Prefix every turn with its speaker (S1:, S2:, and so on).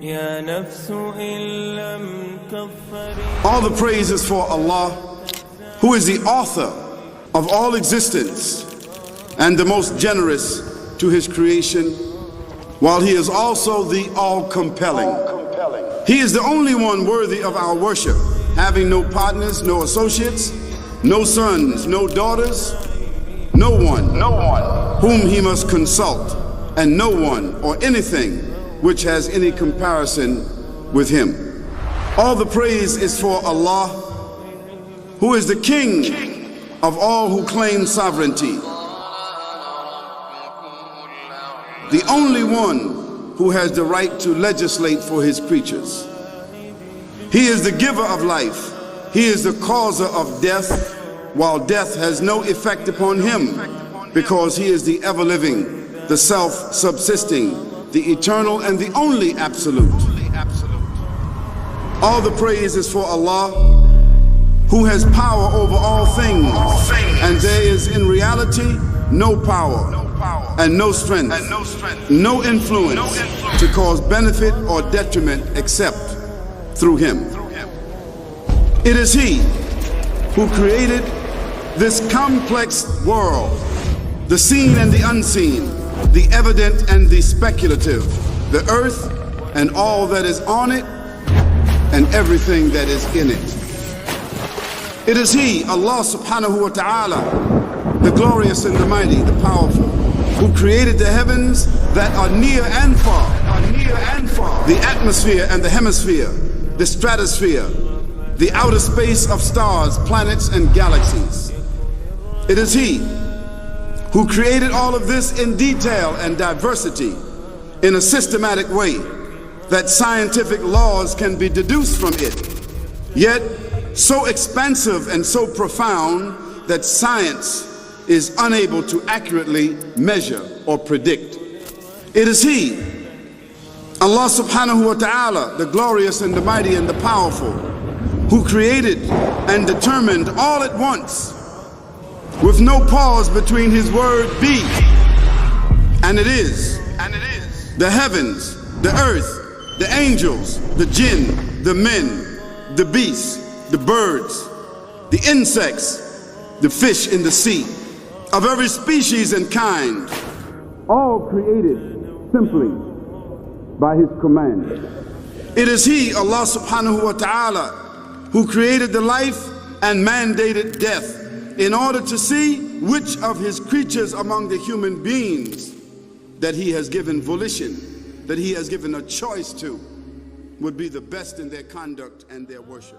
S1: All the praise is for Allah, who is the author of all existence and the most generous to his creation, while he is also the all-compelling. He is the only one worthy of our worship, having no partners, no associates, no sons, no daughters, no one whom he must consult, and no one or anything which has any comparison with him. All the praise is for Allah, who is the King of all who claim sovereignty, the only one who has the right to legislate for his creatures. He is the giver of life. He is the causer of death, while death has no effect upon him, because he is the ever-living, the self-subsisting, the eternal, and the only absolute. All the praise is for Allah, who has power over all things, and there is in reality no power and no strength, no influence to cause benefit or detriment except through him. It is he who created this complex world, the seen and the unseen, the evident and the speculative, the earth and all that is on it and everything that is in it. It is he, Allah subhanahu wa ta'ala, the glorious and the mighty, the powerful, who created the heavens that are near and far, the atmosphere and the hemisphere, the stratosphere, the outer space of stars, planets, and galaxies. It is he who created all of this in detail and diversity in a systematic way that scientific laws can be deduced from it, yet so expansive and so profound that science is unable to accurately measure or predict. It is he, Allah subhanahu wa ta'ala, the glorious and the mighty and the powerful, who created and determined all at once, with no pause between his word be and it is, the heavens, the earth, the angels, the jinn, the men, the beasts, the birds, the insects, the fish in the sea, of every species and kind, all created simply by his command. It is he, Allah subhanahu wa ta'ala, who created the life and mandated death in order to see which of his creatures among the human beings that he has given volition, that he has given a choice to, would be the best in their conduct and their worship.